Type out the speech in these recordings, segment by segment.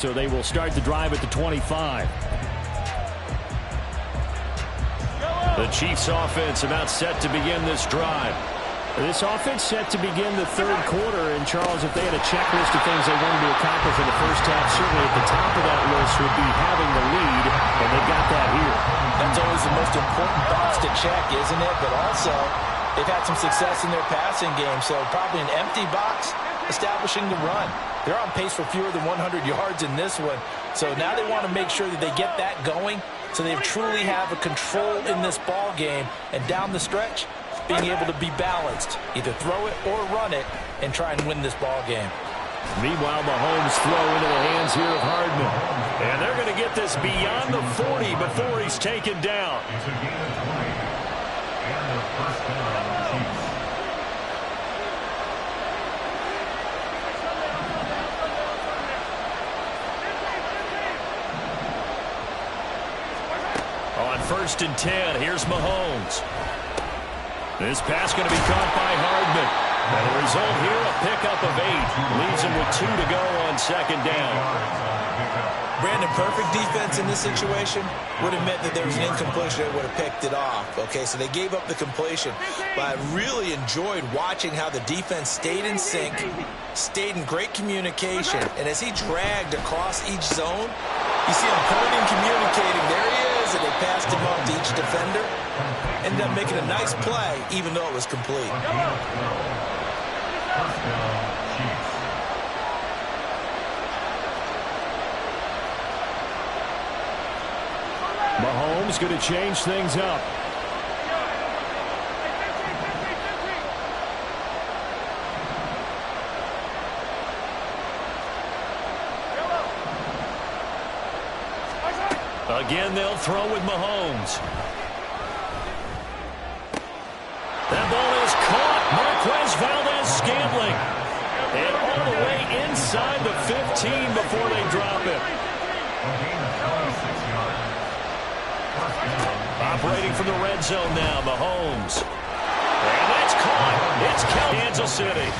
So they will start the drive at the 25. The Chiefs offense about set to begin this drive. This offense set to begin the third quarter. And, Charles, if they had a checklist of things they wanted to accomplish in the first half, certainly at the top of that list would be having the lead, and they got that here. That's always the most important box to check, isn't it? But also, they've had some success in their passing game, so probably an empty box establishing the run. They're on pace for fewer than 100 yards in this one. So now they want to make sure that they get that going so they truly have a control in this ball game. And down the stretch, being able to be balanced. Either throw it or run it and try and win this ball game. Meanwhile, Mahomes throw into the hands here of Hardman. And they're going to get this beyond the 40 before he's taken down. On 1st and 10, here's Mahomes. This pass going to be caught by Hardman. And the result here, a pickup of 8. Leaves him with 2 to go on 2nd down. Brandon, perfect defense in this situation would have meant that there was an incompletion that would have picked it off. Okay, so they gave up the completion. But I really enjoyed watching how the defense stayed in sync, stayed in great communication. And as he dragged across each zone, you see him pointing, communicating. There he is, and they passed him off to each defender. Ended up making a nice play, even though it was complete. Mahomes going to change things up. Again, they'll throw with Mahomes. That ball is caught. Marquez Valdes-Scantling. And all the way inside the 15 before they drop it. Operating from the red zone now, Mahomes. And that's caught. It's Kansas City.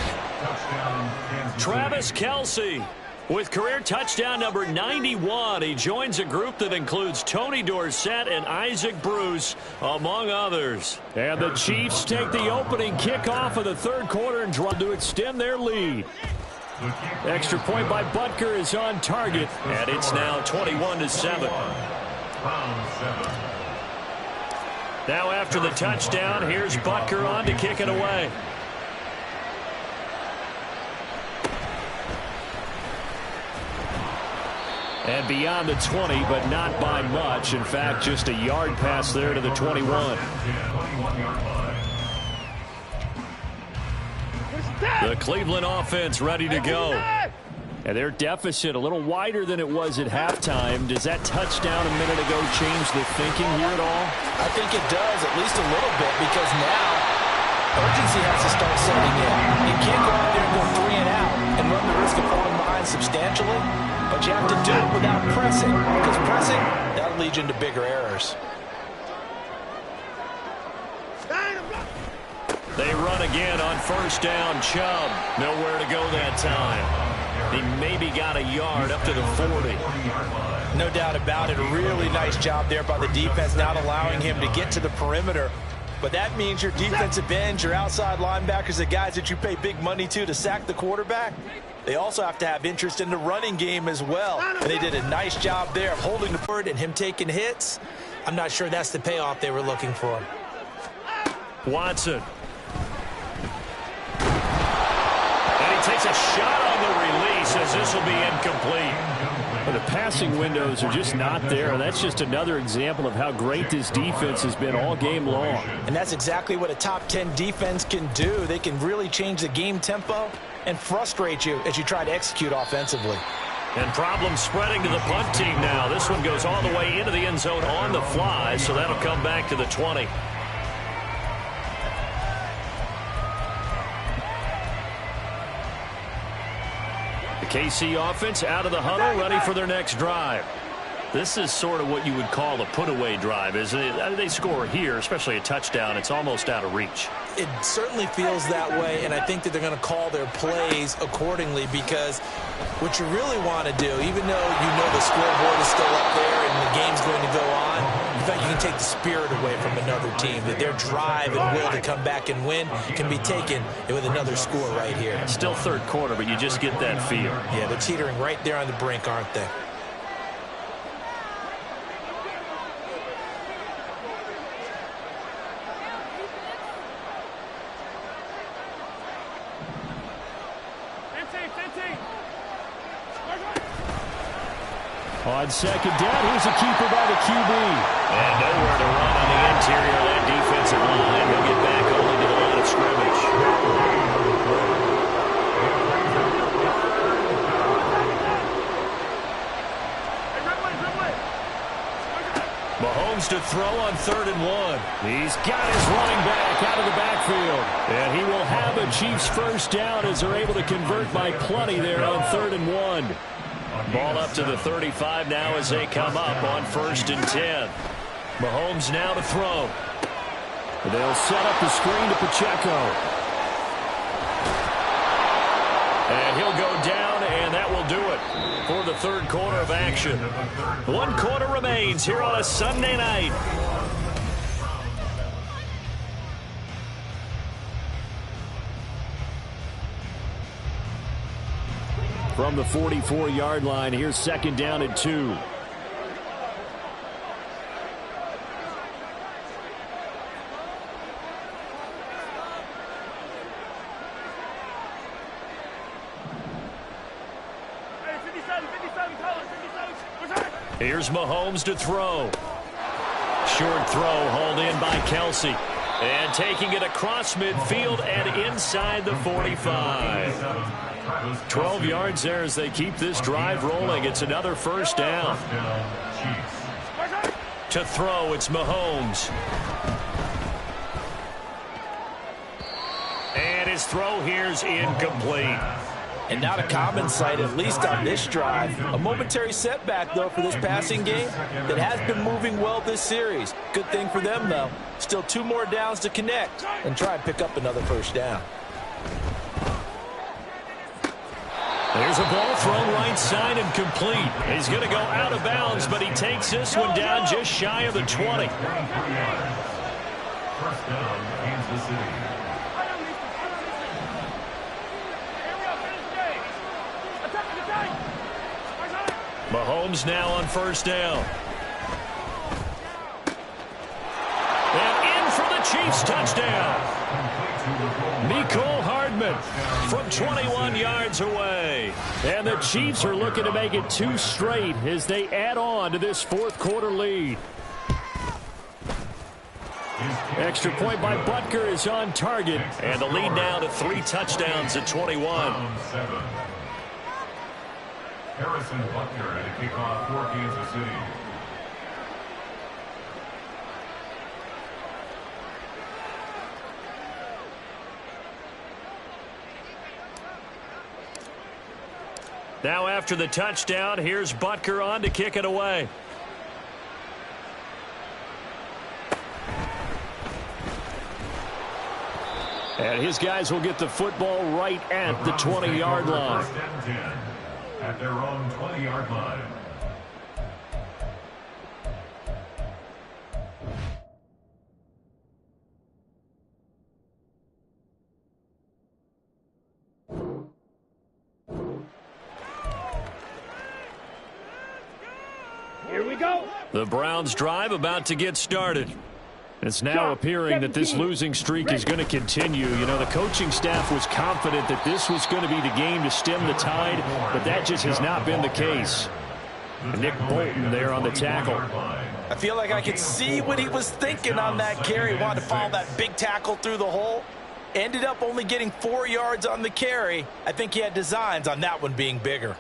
Travis Kelce with career touchdown number 91. He joins a group that includes Tony Dorsett and Isaac Bruce, among others. And the Chiefs take the opening kickoff of the third quarter and try to extend their lead. Extra point by Butker is on target, and it's now 21-7. Now after the touchdown, here's Butker on to kick it away. And beyond the 20, but not by much. In fact, just a yard pass there to the 21. The Cleveland offense ready to go. And their deficit a little wider than it was at halftime. Does that touchdown a minute ago change the thinking here at all? I think it does, at least a little bit, because now urgency has to start setting in. You can't go out there and go 3 and out and run the risk of falling behind substantially, but you have to do it without pressing, because pressing, that'll lead you into bigger errors. They run again on 1st down. Chubb nowhere to go that time. He maybe got a yard up to the 40. No doubt about it. A really nice job there by the defense, not allowing him to get to the perimeter. But that means your defensive ends, your outside linebackers, the guys that you pay big money to sack the quarterback, they also have to have interest in the running game as well. And they did a nice job there of holding the board and him taking hits. I'm not sure that's the payoff they were looking for. Watson. And he takes a shot on the release as this will be incomplete. But the passing windows are just not there. That's just another example of how great this defense has been all game long. And that's exactly what a top 10 defense can do. They can really change the game tempo and frustrate you as you try to execute offensively. And problems spreading to the punt team now. This one goes all the way into the end zone on the fly, so that'll come back to the 20. The KC offense out of the huddle, ready for their next drive. This is sort of what you would call a put-away drive, isn't it? They score here, especially a touchdown. It's almost out of reach. It certainly feels that way, and I think that they're going to call their plays accordingly, because what you really want to do, even though you know the scoreboard is still up there and the game's going to go on, in fact, you can take the spirit away from another team, that their drive and will to come back and win can be taken with another score right here. Still third quarter, but you just get that feel. Yeah, they're teetering right there on the brink, aren't they? On second down, here's a keeper by the QB. And nowhere to run on the interior of that defensive line. He'll get back only to the line of scrimmage. Mahomes to throw on 3rd and 1. He's got his running back out of the backfield. And he will have a Chiefs first down as they're able to convert by plenty there on 3rd and 1. Ball up to the 35 now as they come up on 1st and 10. Mahomes now to throw. They'll set up the screen to Pacheco. And he'll go down, and that will do it for the 3rd quarter of action. 1 quarter remains here on a Sunday night. From the 44-yard line, here's 2nd down and 2. Here's Mahomes to throw. Short throw hauled in by Kelsey. And taking it across midfield and inside the 45. 12 yards there as they keep this drive rolling. It's another first down. To throw, it's Mahomes. And his throw here's incomplete. And not a common sight, at least on this drive. A momentary setback, though, for this passing game that has been moving well this series. Good thing for them, though. Still 2 more downs to connect and try and pick up another first down. There's a ball thrown right side and complete. He's going to go out of bounds, but he takes this one down just shy of the 20. First down, Kansas City. Mahomes now on 1st down. And in for the Chiefs touchdown. Mecole Hardman from 21 yards away. And the Chiefs are looking to make it 2 straight as they add on to this 4th quarter lead. Extra point by Butker is on target. And the lead now to 3 touchdowns at 21. Harrison Butker at a kickoff for Kansas City. Now after the touchdown, here's Butker on to kick it away. And his guys will get the football right at the 20-yard line. First and 10 at their own 20-yard line. Here we go. The Browns drive about to get started. It's now appearing that this losing streak is going to continue. You know, the coaching staff was confident that this was going to be the game to stem the tide, but that just has not been the case. Nick Bolton there on the tackle. I feel like I could see what he was thinking on that carry. He wanted to follow that big tackle through the hole. Ended up only getting 4 yards on the carry. I think he had designs on that one being bigger.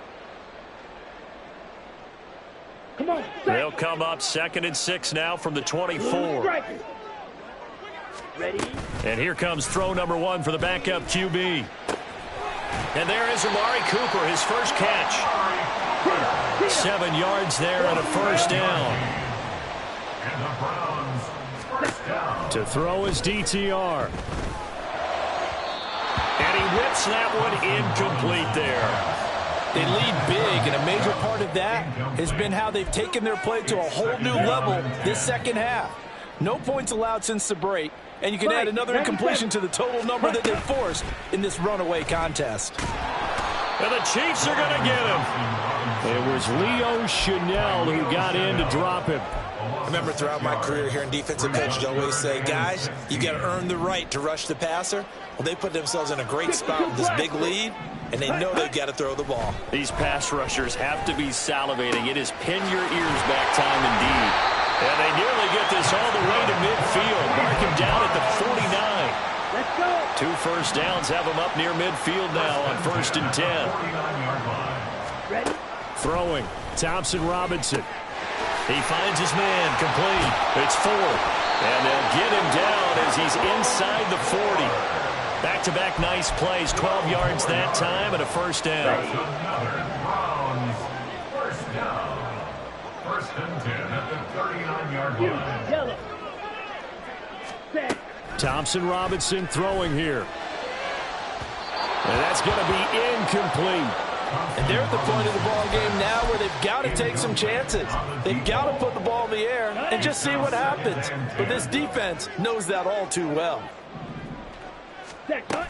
Come on. They'll come up 2nd and 6 now from the 24. Ready? And here comes throw number 1 for the backup QB. And there is Amari Cooper, his first catch. 7 yards there and a first down. And the Browns, first down. To throw is DTR. And he whips that one incomplete there. They lead big, and a major part of that has been how they've taken their play to a whole new level this second half. No points allowed since the break, and you can add another incompletion to the total number that they've forced in this runaway contest. And the Chiefs are going to get him. It was Leo Chanel who got in to drop him. I remember throughout my career here in defensive coach, I'd always say, guys, you got to earn the right to rush the passer. Well, they put themselves in a great spot with this big lead, and they know they've got to throw the ball. These pass rushers have to be salivating. It is pin your ears back time indeed. And they nearly get this all the way to midfield. Mark him down at the 49. Let's go. 2 first downs have him up near midfield now on 1st and 10. 49-yard line. Ready? Throwing, Thompson Robinson. He finds his man, complete. It's 4. And they'll get him down as he's inside the 40. Back-to-back nice plays, 12 yards that time and a first down. Another Browns, first down. 1st and 10 at the 39-yard line. Yellow. Set. Thompson Robinson throwing here. And that's going to be incomplete. And they're at the point of the ball game now where they've got to take some chances. They've got to put the ball in the air and just see what happens. But this defense knows that all too well. Set. Cut.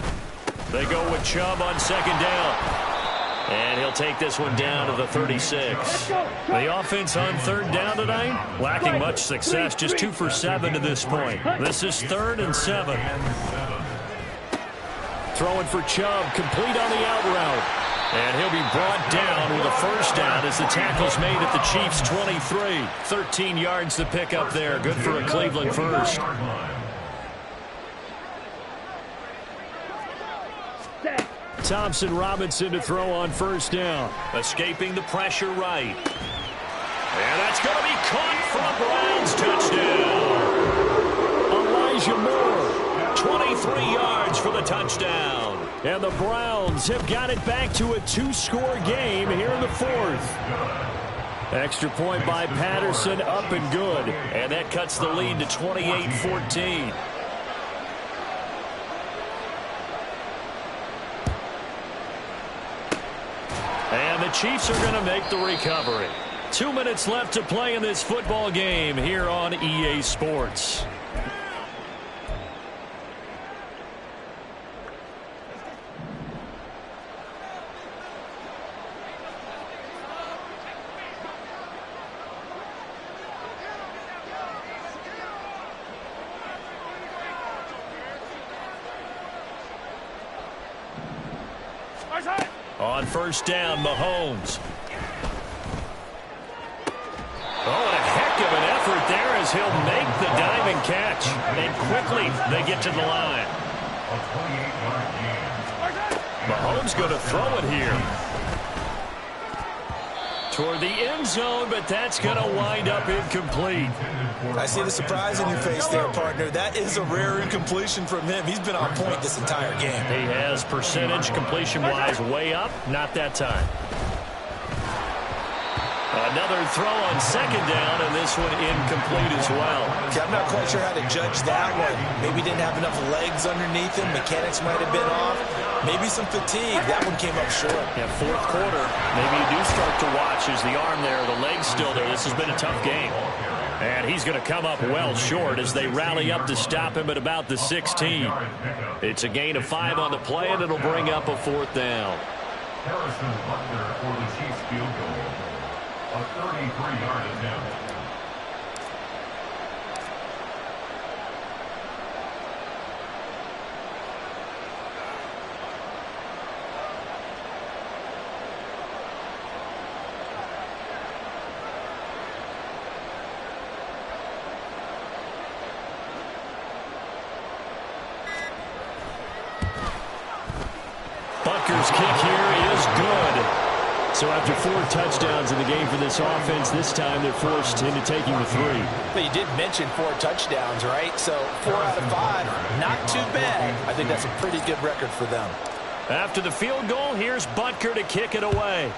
They go with Chubb on 2nd down. And he'll take this one down to the 36. The offense on 3rd down tonight, lacking much success, just 2 for 7 to this point. This is 3rd and 7. Throwing for Chubb, complete on the out route. And he'll be brought down with a first down as the tackle's made at the Chiefs' 23. 13 yards to pick up there. Good for a Cleveland first. Set. Thompson Robinson to throw on 1st down. Escaping the pressure right. And that's going to be caught for a Browns touchdown. Elijah Moore, 23 yards for the touchdown. And the Browns have got it back to a 2-score game here in the 4th. Extra point by Patterson, up and good. And that cuts the lead to 28-14. And the Chiefs are going to make the recovery. 2 minutes left to play in this football game here on EA Sports. On 1st down, Mahomes. Oh, and a heck of an effort there as he'll make the diving catch. And quickly they get to the line. Mahomes going to throw it here. Toward the end zone, but that's going to wind up incomplete. I see the surprise in your face there, partner. That is a rare incompletion from him. He's been on point this entire game. He has percentage completion-wise way up. Not that time. Another throw on 2nd down, and this one incomplete as well. Okay, I'm not quite sure how to judge that one. Maybe didn't have enough legs underneath him. Mechanics might have been off. Maybe some fatigue. That one came up short. Yeah, 4th quarter. Maybe you do start to watch as the arm there, the leg's still there. This has been a tough game. And he's going to come up well short as they rally up to stop him at about the 16. It's a gain of 5 on the play, and it'll bring up a 4th down. Harrison Butker for the Chiefs field goal. A 33-yard attempt. Butker's kick here is good. So after 4 touchdowns in the game for this offense, this time they're forced into taking the 3. But you did mention 4 touchdowns, right? So 4 out of 5, not too bad. I think that's a pretty good record for them. After the field goal, here's Butker to kick it away.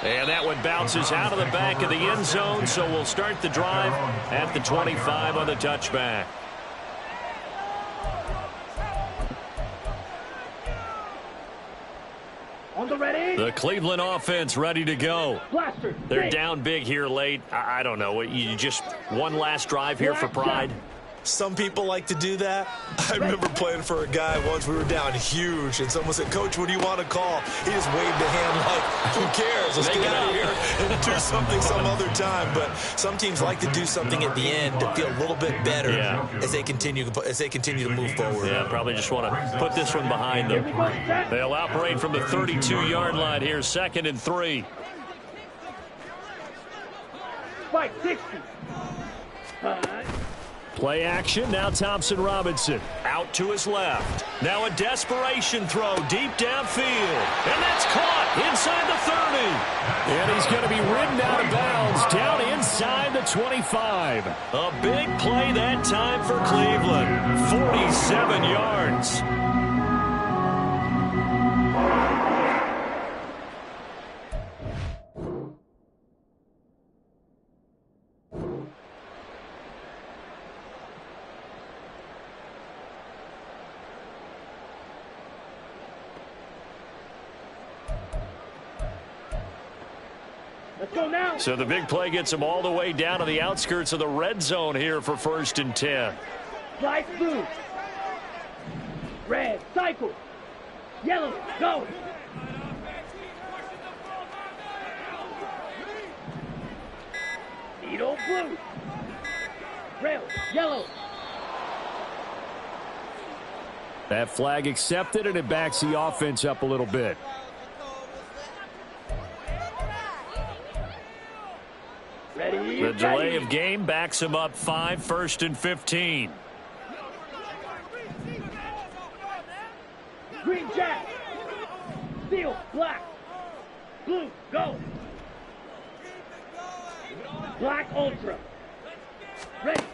And that one bounces out of the back of the end zone, so we'll start the drive at the 25 on the touchback. On the ready. The Cleveland offense ready to go. Blaster. They're down big here late. I don't know. You just one last drive here for pride. Some people like to do that. I remember playing for a guy once. We were down huge, and someone said, "Coach, what do you want to call?" He just waved a hand like, "Who cares? Let's get out of here and do something some other time." But some teams like to do something at the end to feel a little bit better as they continue to move forward. Yeah, probably just want to put this one behind them. They'll operate from the 32-yard line here, 2nd and 3. Spike 60. Play action, now Thompson Robinson. Out to his left. Now a desperation throw deep downfield. And that's caught inside the 30. And he's going to be ridden out of bounds down inside the 25. A big play that time for Cleveland. 47 yards. Let's go now. So the big play gets him all the way down to the outskirts of the red zone here for 1st and 10. Slice blue. Red, cycle. Yellow, go. Needle blue. Red, yellow. That flag accepted, and it backs the offense up a little bit. Ready, The delay of game backs him up 5, 1st and 15. Green jack. Steel, black. Blue, go. Black ultra. Ready.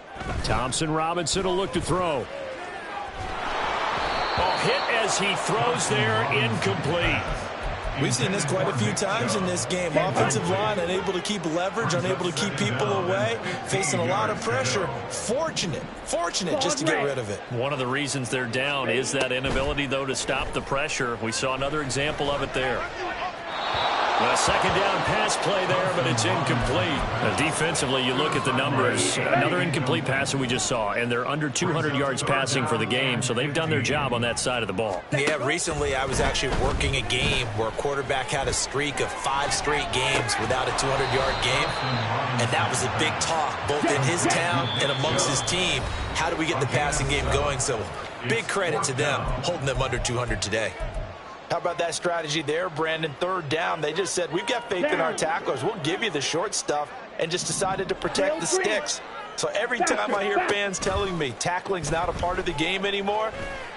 Thompson Robinson will look to throw. Oh, hit as he throws there, incomplete. We've seen this quite a few times in this game. Offensive line unable to keep leverage, unable to keep people away, facing a lot of pressure. Fortunate just to get rid of it. One of the reasons they're down is that inability, though, to stop the pressure. We saw another example of it there. A 2nd down pass play there, but it's incomplete. Defensively, you look at the numbers. Another incomplete pass that we just saw, and they're under 200 yards passing for the game, so they've done their job on that side of the ball. Yeah, recently I was actually working a game where a quarterback had a streak of 5 straight games without a 200-yard game, and that was a big talk both in his town and amongst his team. How do we get the passing game going? So big credit to them holding them under 200 today. How about that strategy there, Brandon? 3rd down. They just said, we've got faith in our tacklers. We'll give you the short stuff, and just decided to protect the sticks. So every time I hear fans telling me tackling's not a part of the game anymore,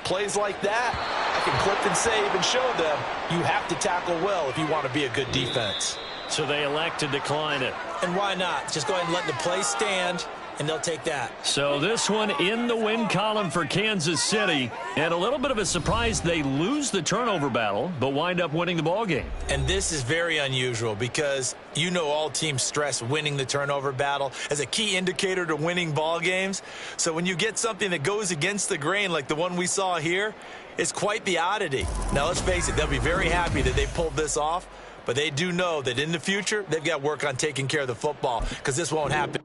plays like that, I can clip and save and show them you have to tackle well if you want to be a good defense. So they elect to decline it. And why not? Just go ahead and let the play stand, and they'll take that. So this one in the win column for Kansas City. And a little bit of a surprise, they lose the turnover battle, but wind up winning the ball game. And this is very unusual because you know all teams stress winning the turnover battle as a key indicator to winning ball games. So when you get something that goes against the grain like the one we saw here, it's quite the oddity. Now let's face it, they'll be very happy that they pulled this off, but they do know that in the future they've got to work on taking care of the football because this won't happen